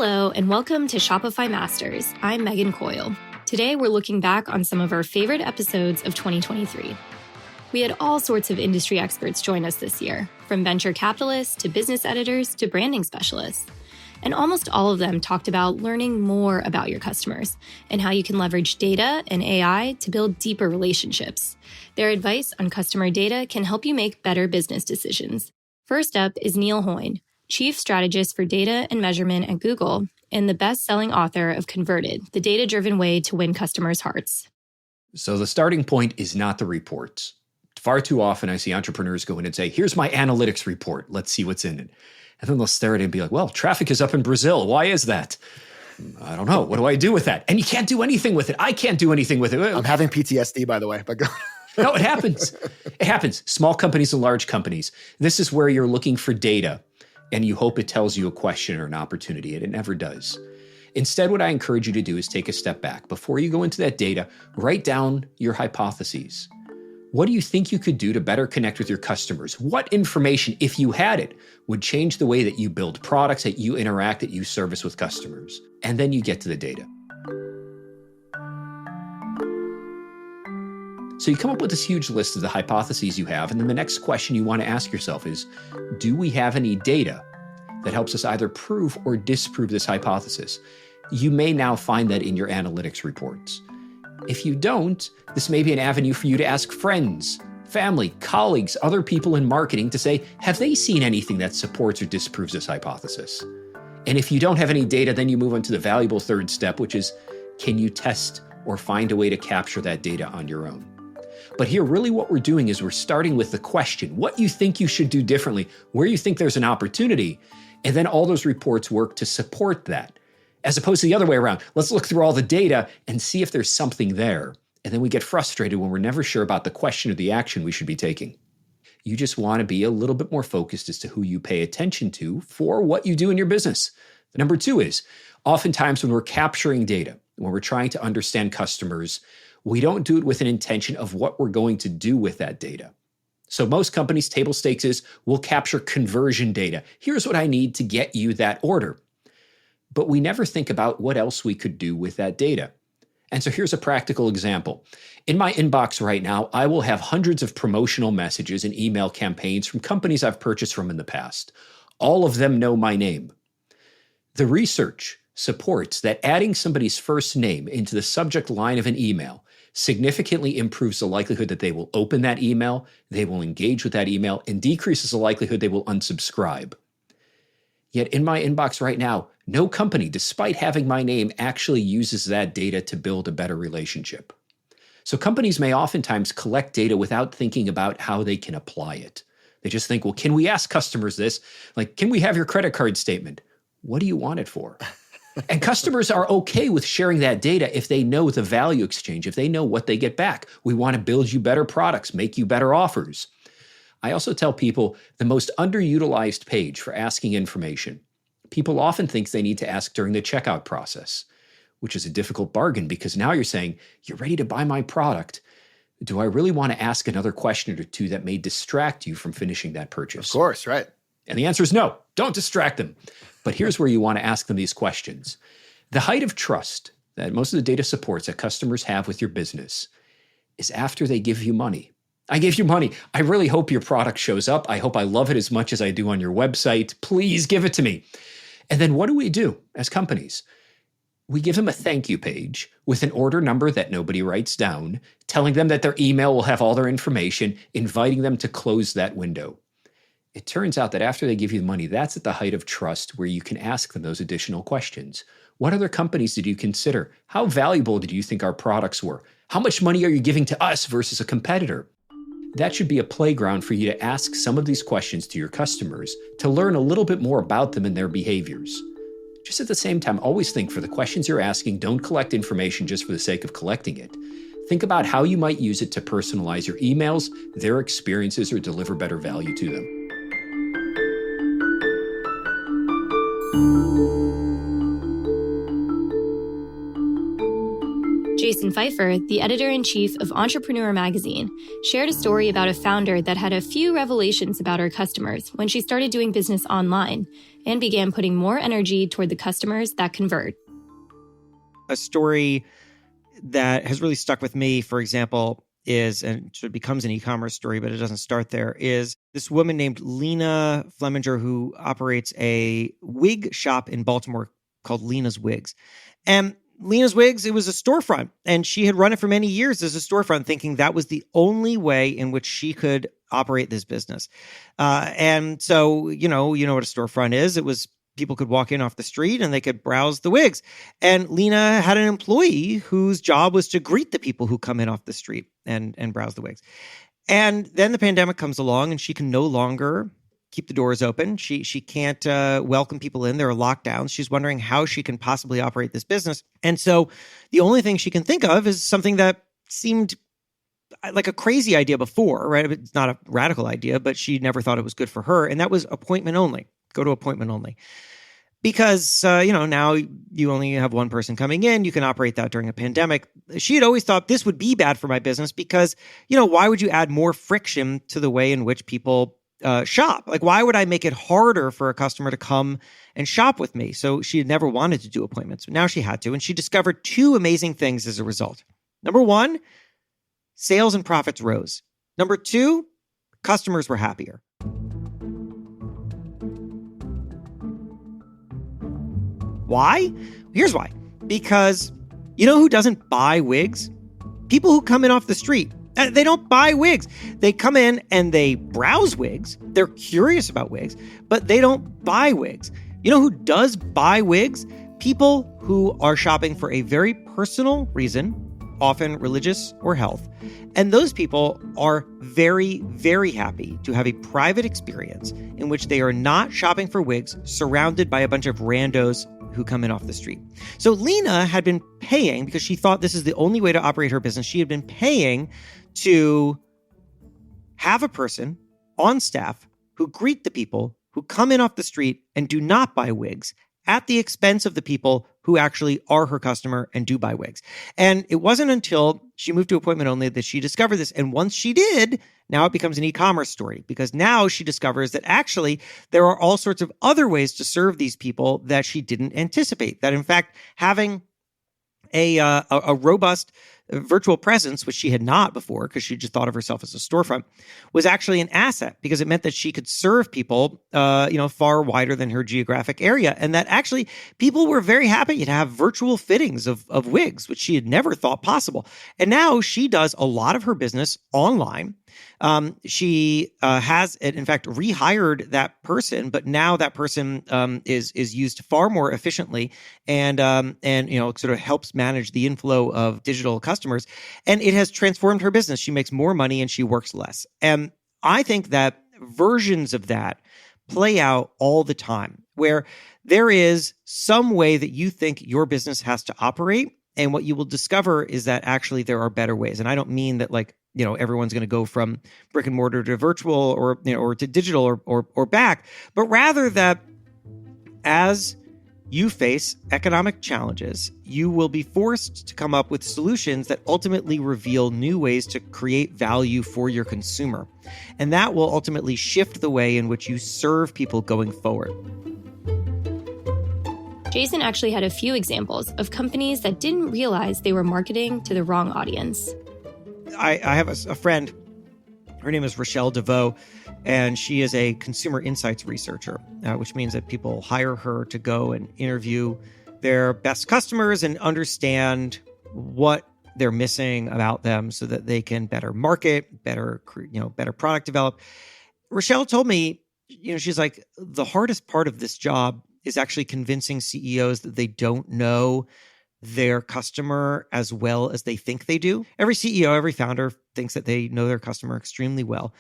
Hello, and welcome to Shopify Masters. I'm Megan Coyle. Today, we're looking back on some of our favorite episodes of 2023. We had all sorts of industry experts join us this year, from venture capitalists to business editors to branding specialists. And almost all of them talked about learning more about your customers and how you can leverage data and AI to build deeper relationships. Their advice on customer data can help you make better business decisions. First up is Neil Hoyne, Chief Strategist for Data and Measurement at Google and the best-selling author of Converted, the data-driven way to win customers' hearts. So the starting point is not the reports. Far too often I see entrepreneurs go in and say, here's my analytics report. Let's see what's in it. And then they'll stare at it and be like, well, traffic is up in Brazil. Why is that? I don't know. What do I do with that? And you can't do anything with it. I can't do anything with it. I'm having PTSD, by the way. But No, it happens. It happens. Small companies and large companies. This is where you're looking for data and you hope it tells you a question or an opportunity, and it never does. Instead, what I encourage you to do is take a step back. Before you go into that data, write down your hypotheses. What do you think you could do to better connect with your customers? What information, if you had it, would change the way that you build products, that you interact, that you service with customers? And then you get to the data. So you come up with this huge list of the hypotheses you have, and then the next question you want to ask yourself is, do we have any data that helps us either prove or disprove this hypothesis? You may now find that in your analytics reports. If you don't, this may be an avenue for you to ask friends, family, colleagues, other people in marketing to say, have they seen anything that supports or disproves this hypothesis? And if you don't have any data, then you move on to the valuable third step, which is, can you test or find a way to capture that data on your own? But here, really what we're doing is we're starting with the question, what you think you should do differently, where you think there's an opportunity, and then all those reports work to support that. As opposed to the other way around, let's look through all the data and see if there's something there. And then we get frustrated when we're never sure about the question or the action we should be taking. You just want to be a little bit more focused as to who you pay attention to for what you do in your business. Number two is, oftentimes when we're capturing data, when we're trying to understand customers, we don't do it with an intention of what we're going to do with that data. So most companies, table stakes is, we'll capture conversion data. Here's what I need to get you that order. But we never think about what else we could do with that data. And so here's a practical example. In my inbox right now, I will have hundreds of promotional messages and email campaigns from companies I've purchased from in the past. All of them know my name. The research supports that adding somebody's first name into the subject line of an email significantly improves the likelihood that they will open that email, they will engage with that email, and decreases the likelihood they will unsubscribe. Yet in my inbox right now, no company, despite having my name, actually uses that data to build a better relationship. So companies may oftentimes collect data without thinking about how they can apply it. They just think, well, can we ask customers this? Like, can we have your credit card statement? What do you want it for? And customers are okay with sharing that data if they know the value exchange, if they know what they get back. We want to build you better products, make you better offers. I also tell people the most underutilized page for asking information. People often think they need to ask during the checkout process, which is a difficult bargain because now you're saying, you're ready to buy my product. Do I really want to ask another question or two that may distract you from finishing that purchase? Of course, right. And the answer is no, don't distract them. But here's where you want to ask them these questions. The height of trust that most of the data supports that customers have with your business is after they give you money. I gave you money. I really hope your product shows up. I hope I love it as much as I do on your website. Please give it to me. And then what do we do as companies? We give them a thank you page with an order number that nobody writes down, telling them that their email will have all their information, inviting them to close that window. It turns out that after they give you the money, that's at the height of trust where you can ask them those additional questions. What other companies did you consider? How valuable did you think our products were? How much money are you giving to us versus a competitor? That should be a playground for you to ask some of these questions to your customers to learn a little bit more about them and their behaviors. Just at the same time, always think for the questions you're asking, don't collect information just for the sake of collecting it. Think about how you might use it to personalize your emails, their experiences, or deliver better value to them. Jason Feiffer, the editor-in-chief of Entrepreneur magazine, shared a story about a founder that had a few revelations about her customers when she started doing business online and began putting more energy toward the customers that convert. A story that has really stuck with me, for example, is, and sort of becomes an e-commerce story, but it doesn't start there, is this woman named Lena Fleminger who operates a wig shop in Baltimore called Lena's Wigs. And Lena's Wigs, it was a storefront, and she had run it for many years as a storefront, thinking that was the only way in which she could operate this business. And so, you know what a storefront is. It was people could walk in off the street and they could browse the wigs. And Lena had an employee whose job was to greet the people who come in off the street and browse the wigs. And then the pandemic comes along and she can no longer keep the doors open. She can't welcome people in. There are lockdowns. She's wondering how she can possibly operate this business. And so the only thing she can think of is something that seemed like a crazy idea before, right? It's not a radical idea, but she never thought it was good for her. And that was appointment only. Go to appointment only. Because, now you only have one person coming in. You can operate that during a pandemic. She had always thought this would be bad for my business because, why would you add more friction to the way in which people shop? Like, why would I make it harder for a customer to come and shop with me? So she had never wanted to do appointments, but now she had to. And she discovered two amazing things as a result. Number one, sales and profits rose. Number two, customers were happier. Why? Here's why. Because you know who doesn't buy wigs? People who come in off the street. They don't buy wigs. They come in and they browse wigs. They're curious about wigs, but they don't buy wigs. You know who does buy wigs? People who are shopping for a very personal reason, often religious or health. And those people are very, very happy to have a private experience in which they are not shopping for wigs surrounded by a bunch of randos who come in off the street. So Lena had been paying, because she thought this is the only way to operate her business, she had been paying to have a person on staff who greet the people who come in off the street and do not buy wigs at the expense of the people who actually are her customer and do buy wigs. And it wasn't until she moved to appointment only that she discovered this. And once she did, now it becomes an e-commerce story, because now she discovers that actually there are all sorts of other ways to serve these people that she didn't anticipate. That in fact, having a robust virtual presence, which she had not before because she just thought of herself as a storefront, was actually an asset, because it meant that she could serve people, far wider than her geographic area. And that actually people were very happy to have virtual fittings of wigs, which she had never thought possible. And now she does a lot of her business online. She has, in fact, rehired that person, but now that person is used far more efficiently and sort of helps manage the inflow of digital customers. And it has transformed her business. She makes more money and she works less. And I think that versions of that play out all the time, where there is some way that you think your business has to operate. And what you will discover is that actually there are better ways. And I don't mean that everyone's going to go from brick and mortar to virtual or to digital or back, but rather that as you face economic challenges, you will be forced to come up with solutions that ultimately reveal new ways to create value for your consumer. And that will ultimately shift the way in which you serve people going forward. Jason actually had a few examples of companies that didn't realize they were marketing to the wrong audience. I have a friend, her name is Rochelle DeVoe, and she is a consumer insights researcher, which means that people hire her to go and interview their best customers and understand what they're missing about them so that they can better market, better product develop. Rochelle told me, she's like, the hardest part of this job is actually convincing CEOs that they don't know their customer as well as they think they do. Every CEO, every founder thinks that they know their customer extremely well.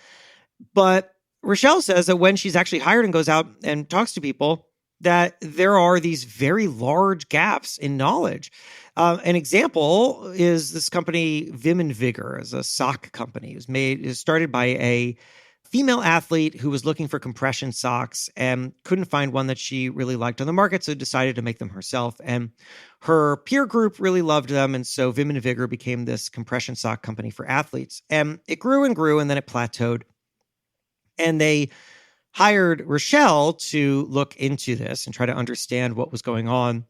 But Rochelle says that when she's actually hired and goes out and talks to people, that there are these very large gaps in knowledge. An example is this company, Vim and Vigor, is a sock company. It was started by a female athlete who was looking for compression socks and couldn't find one that she really liked on the market, so decided to make them herself. And her peer group really loved them, and so Vim and Vigor became this compression sock company for athletes. And it grew and grew, and then it plateaued. And they hired Rochelle to look into this and try to understand what was going on.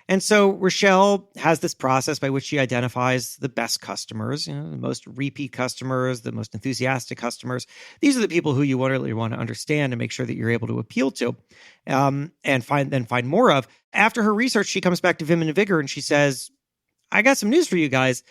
And so Rochelle has this process by which she identifies the best customers, the most repeat customers, the most enthusiastic customers. These are the people who you really want to understand and make sure that you're able to appeal to, and find more of. After her research, she comes back to Vim and Vigor and she says, I got some news for you guys.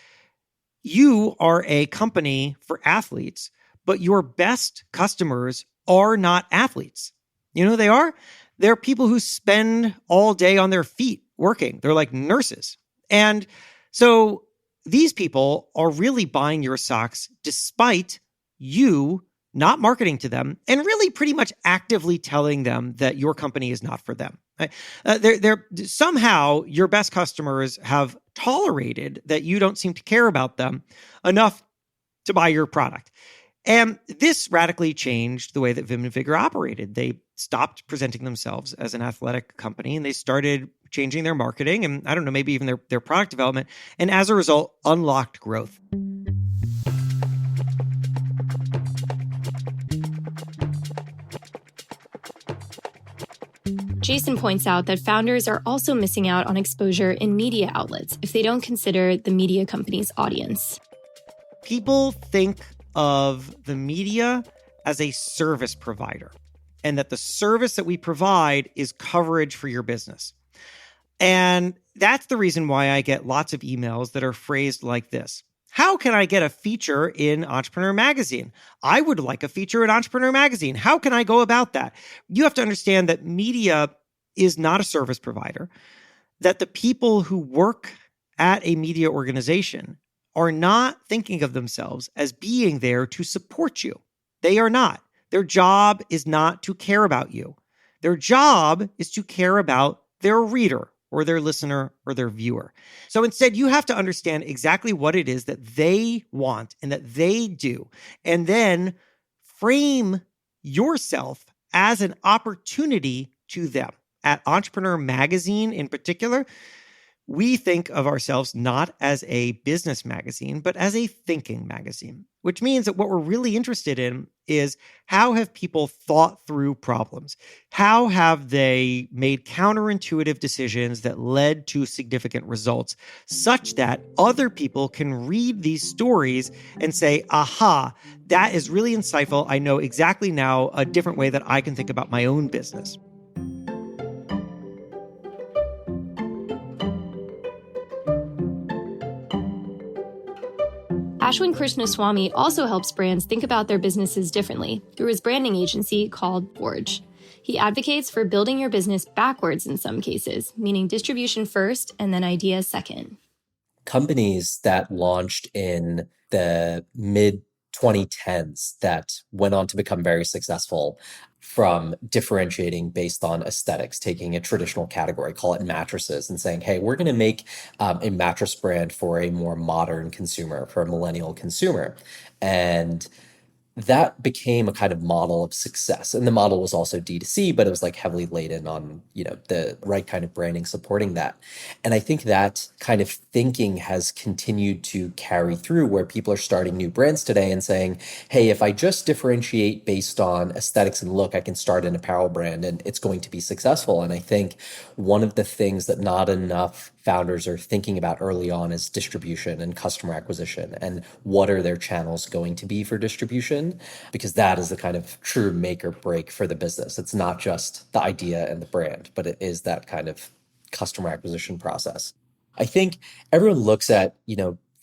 You are a company for athletes, but your best customers are not athletes. You know who they are? They're people who spend all day on their feet working. They're like nurses. And so these people are really buying your socks despite you not marketing to them and really pretty much actively telling them that your company is not for them. Right? They're somehow your best customers have tolerated that you don't seem to care about them enough to buy your product. And this radically changed the way that Vim and Vigor operated. They stopped presenting themselves as an athletic company and they started changing their marketing and, I don't know, maybe even their product development. And as a result, unlocked growth. Jason points out that founders are also missing out on exposure in media outlets if they don't consider the media company's audience. People think of the media as a service provider, and that the service that we provide is coverage for your business. And that's the reason why I get lots of emails that are phrased like this. How can I get a feature in Entrepreneur Magazine? I would like a feature in Entrepreneur Magazine. How can I go about that? You have to understand that media is not a service provider, that the people who work at a media organization are not thinking of themselves as being there to support you. They are not. Their job is not to care about you. Their job is to care about their reader or their listener or their viewer. So instead, you have to understand exactly what it is that they want and that they do, and then frame yourself as an opportunity to them. At Entrepreneur Magazine in particular, we think of ourselves not as a business magazine, but as a thinking magazine, which means that what we're really interested in is how have people thought through problems? How have they made counterintuitive decisions that led to significant results, such that other people can read these stories and say, aha, that is really insightful. I know exactly now a different way that I can think about my own business. Ashwinn Krishnaswamy also helps brands think about their businesses differently through his branding agency called Forge. He advocates for building your business backwards in some cases, meaning distribution first and then ideas second. Companies that launched in the mid 2010s that went on to become very successful from differentiating based on aesthetics, taking a traditional category, call it mattresses, and saying, hey, we're going to make a mattress brand for a more modern consumer, for a millennial consumer. And that became a kind of model of success. And the model was also D2C, but it was like heavily laden on, the right kind of branding supporting that. And I think that kind of thinking has continued to carry through where people are starting new brands today and saying, hey, if I just differentiate based on aesthetics and look, I can start an apparel brand and it's going to be successful. And I think one of the things that not enough founders are thinking about early on is distribution and customer acquisition and what are their channels going to be for distribution, because that is the kind of true make or break for the business. It's not just the idea and the brand, but it is that kind of customer acquisition process. I think everyone looks at,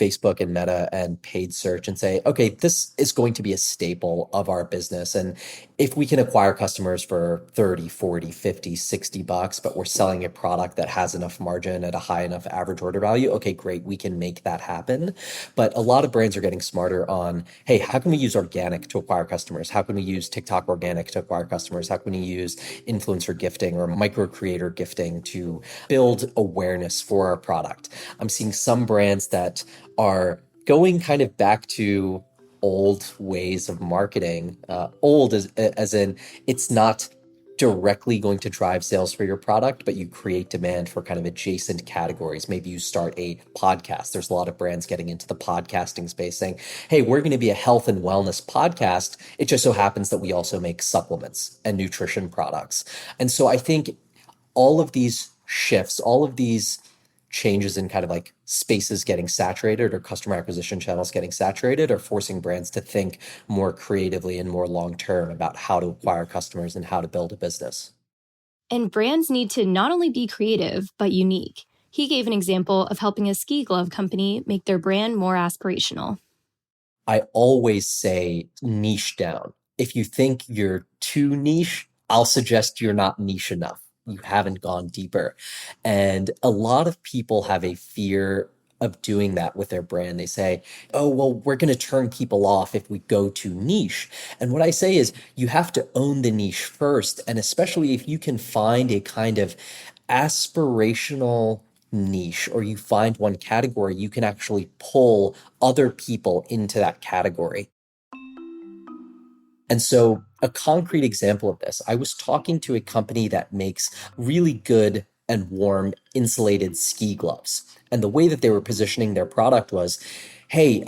Facebook and Meta and paid search and say, okay, this is going to be a staple of our business. And if we can acquire customers for 30, 40, 50, 60 bucks, but we're selling a product that has enough margin at a high enough average order value, okay, great, we can make that happen. But a lot of brands are getting smarter on, hey, how can we use organic to acquire customers? How can we use TikTok organic to acquire customers? How can we use influencer gifting or micro creator gifting to build awareness for our product? I'm seeing some brands that are going kind of back to old ways of marketing. Old as in it's not directly going to drive sales for your product, but you create demand for kind of adjacent categories. Maybe you start a podcast. There's a lot of brands getting into the podcasting space saying, hey, we're going to be a health and wellness podcast. It just so happens that we also make supplements and nutrition products. And so I think all of these shifts, all of these changes in kind of like spaces getting saturated or customer acquisition channels getting saturated are forcing brands to think more creatively and more long-term about how to acquire customers and how to build a business. And brands need to not only be creative, but unique. He gave an example of helping a ski glove company make their brand more aspirational. I always say niche down. If you think you're too niche, I'll suggest you're not niche enough. You haven't gone deeper. And a lot of people have a fear of doing that with their brand. They say, oh, well, we're going to turn people off if we go too niche. And what I say is you have to own the niche first. And especially if you can find a kind of aspirational niche, or you find one category, you can actually pull other people into that category. And so a concrete example of this, I was talking to a company that makes really good and warm insulated ski gloves. And the way that they were positioning their product was, hey,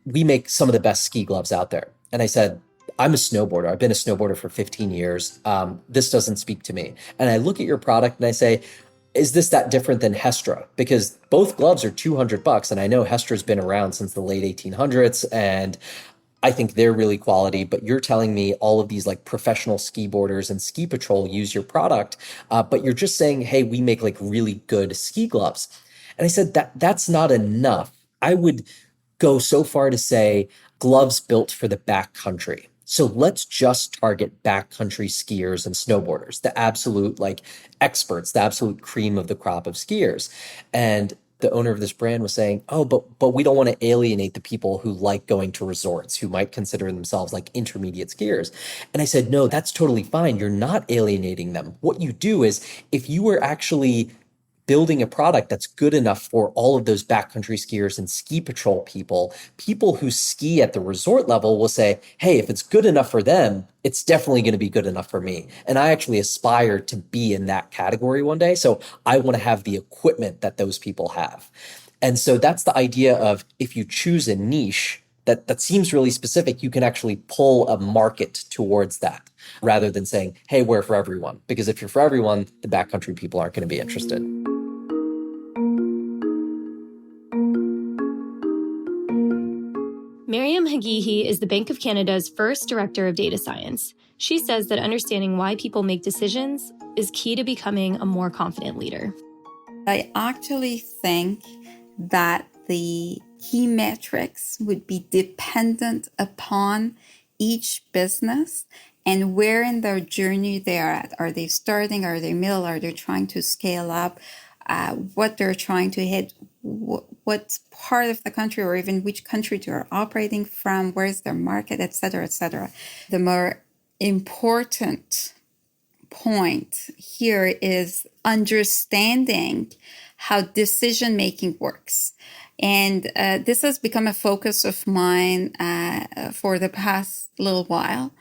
we make some of the best ski gloves out there. And I said, I'm a snowboarder. I've been a snowboarder for 15 years. This doesn't speak to me. And I look at your product and I say, is this that different than Hestra? Because both gloves are $200. And I know Hestra's been around since the late 1800s. And I think they're really quality, but you're telling me all of these like professional ski boarders and ski patrol use your product, but you're just saying, hey, we make like really good ski gloves. And I said, that's not enough. I would go so far to say gloves built for the backcountry. So let's just target backcountry skiers and snowboarders, the absolute like experts, the absolute cream of the crop of skiers. And the owner of this brand was saying, oh, but we don't want to alienate the people who like going to resorts, who might consider themselves like intermediate skiers. And I said, no, that's totally fine. You're not alienating them. What you do is if you were actually building a product that's good enough for all of those backcountry skiers and ski patrol people who ski at the resort level will say, hey, if it's good enough for them, it's definitely going to be good enough for me. And I actually aspire to be in that category one day. So I want to have the equipment that those people have. And so that's the idea of if you choose a niche that seems really specific, you can actually pull a market towards that rather than saying, hey, we're for everyone. Because if you're for everyone, the backcountry people aren't going to be interested. Maryam Haghighi is the Bank of Canada's first Director of Data Science. She says that understanding why people make decisions is key to becoming a more confident leader. I actually think that the key metrics would be dependent upon each business and where in their journey they're at. Are they starting? Are they middle? Are they trying to scale up? What they're trying to hit? What part of the country or even which country they're operating from? Where's their market, et cetera, et cetera. The more important point here is understanding how decision-making works. And this has become a focus of mine for the past little while.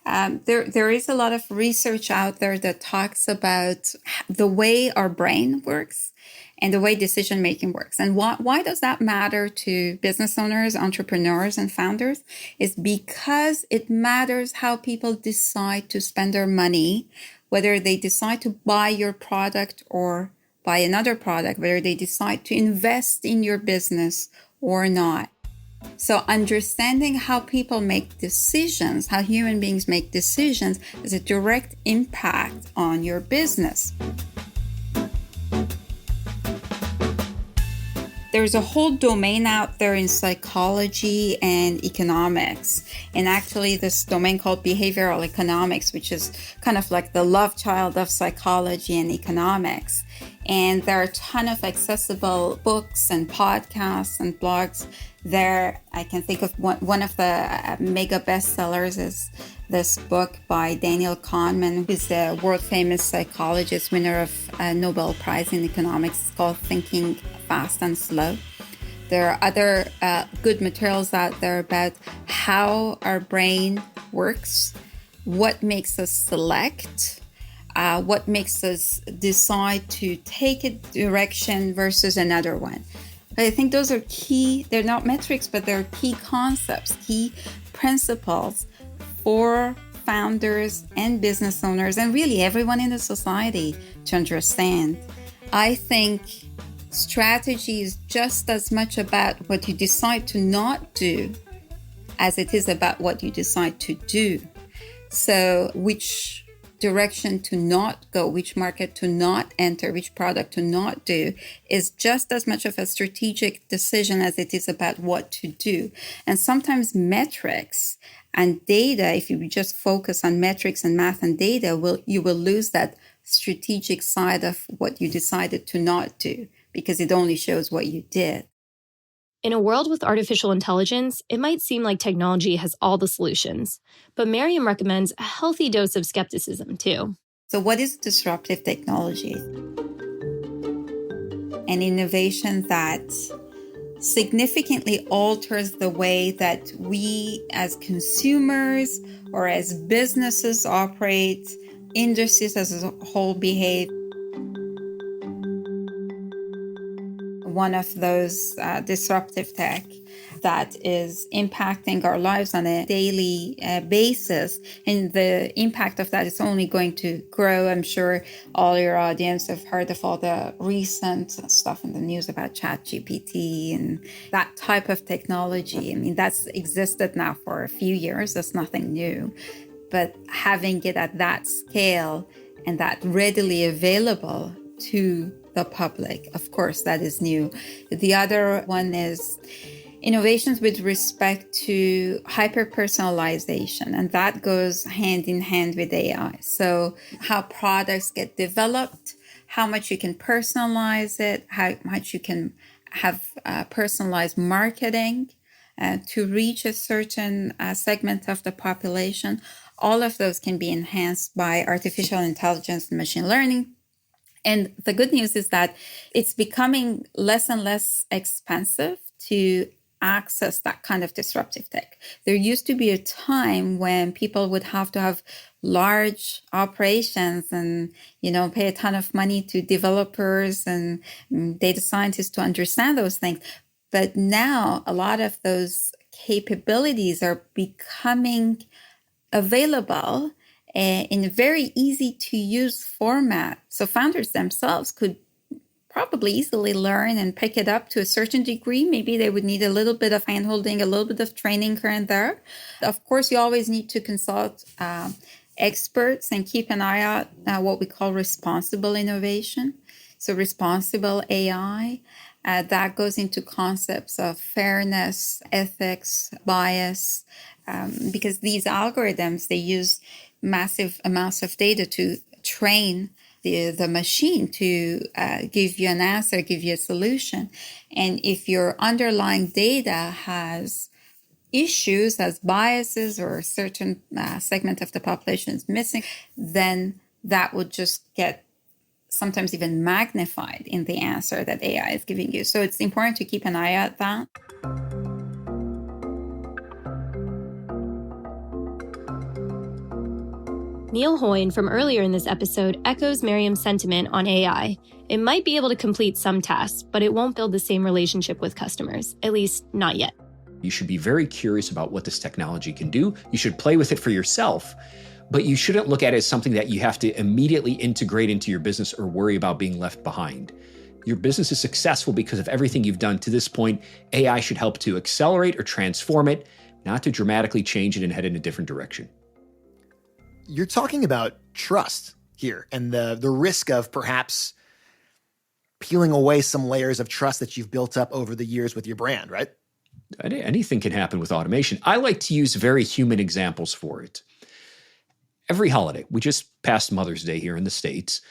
There is a lot of research out there that talks about the way our brain works and the way decision-making works. And why does that matter to business owners, entrepreneurs, and founders? Is because it matters how people decide to spend their money, whether they decide to buy your product or buy another product, whether they decide to invest in your business or not. So understanding how people make decisions, how human beings make decisions, has a direct impact on your business. There's a whole domain out there in psychology and economics. And actually this domain called behavioral economics, which is kind of like the love child of psychology and economics. And there are a ton of accessible books and podcasts and blogs there. I can think of one of the mega bestsellers is this book by Daniel Kahneman, who's the world-famous psychologist, winner of a Nobel Prize in economics. It's called Thinking Fast and Slow. There are other good materials out there about how our brain works, what makes us select, what makes us decide to take a direction versus another one. But I think those are key, they're not metrics, but they're key concepts, key principles for founders and business owners, and really everyone in the society to understand. I think strategy is just as much about what you decide to not do as it is about what you decide to do. So which direction to not go, which market to not enter, which product to not do is just as much of a strategic decision as it is about what to do. And sometimes metrics and data, if you just focus on metrics and math and data, you will lose that strategic side of what you decided to not do, because it only shows what you did. In a world with artificial intelligence, it might seem like technology has all the solutions, but Maryam recommends a healthy dose of skepticism too. So what is disruptive technology? An innovation that significantly alters the way that we as consumers or as businesses operate, industries as a whole behave. One of those disruptive tech that is impacting our lives on a daily basis. And the impact of that is only going to grow. I'm sure all your audience have heard of all the recent stuff in the news about ChatGPT and that type of technology. I mean, that's existed now for a few years. That's nothing new. But having it at that scale and that readily available to the public, of course, that is new. The other one is innovations with respect to hyper-personalization, and that goes hand in hand with AI. So how products get developed, how much you can personalize it, how much you can have personalized marketing to reach a certain segment of the population. All of those can be enhanced by artificial intelligence and machine learning. And the good news is that it's becoming less and less expensive to access that kind of disruptive tech. There used to be a time when people would have to have large operations and, pay a ton of money to developers and data scientists to understand those things. But now a lot of those capabilities are becoming available in a very easy to use format. So founders themselves could probably easily learn and pick it up to a certain degree. Maybe they would need a little bit of handholding, a little bit of training here and there. Of course, you always need to consult experts and keep an eye out what we call responsible innovation. So responsible AI, that goes into concepts of fairness, ethics, bias, because these algorithms, they use massive amounts of data to train the machine to give you an answer, give you a solution. And if your underlying data has issues, has biases, or a certain segment of the population is missing, then that would just get sometimes even magnified in the answer that AI is giving you. So it's important to keep an eye out that. Neil Hoyne from earlier in this episode echoes Maryam's sentiment on AI. It might be able to complete some tasks, but it won't build the same relationship with customers, at least not yet. You should be very curious about what this technology can do. You should play with it for yourself, but you shouldn't look at it as something that you have to immediately integrate into your business or worry about being left behind. Your business is successful because of everything you've done to this point. AI should help to accelerate or transform it, not to dramatically change it and head in a different direction. You're talking about trust here and the risk of perhaps peeling away some layers of trust that you've built up over the years with your brand, right? Anything can happen with automation. I like to use very human examples for it. Every holiday, we just passed Mother's Day here in the States,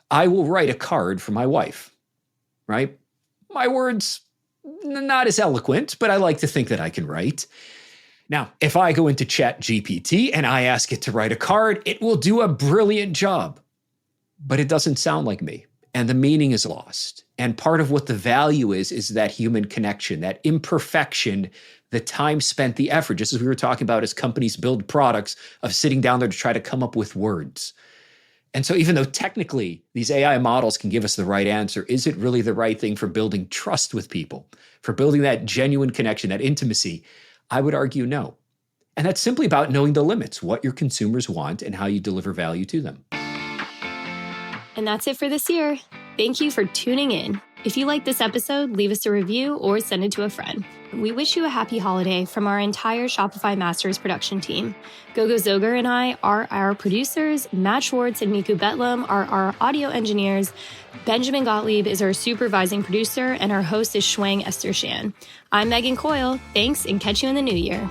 I will write a card for my wife, right? My words, not as eloquent, but I like to think that I can write. Now, if I go into ChatGPT and I ask it to write a card, it will do a brilliant job, but it doesn't sound like me. and the meaning is lost. And part of what the value is that human connection, that imperfection, the time spent, the effort, just as we were talking about as companies build products, of sitting down there to try to come up with words. And so even though technically these AI models can give us the right answer, is it really the right thing for building trust with people, for building that genuine connection, that intimacy? I would argue no. And that's simply about knowing the limits, what your consumers want and how you deliver value to them. And that's it for this year. Thank you for tuning in. If you like this episode, leave us a review or send it to a friend. We wish you a happy holiday from our entire Shopify Masters production team. Gogo Zoger and I are our producers. Matt Schwartz and Miku Betlam are our audio engineers. Benjamin Gottlieb is our supervising producer, and our host is Shwang Esther Shan. I'm Megan Coyle. Thanks, and catch you in the new year.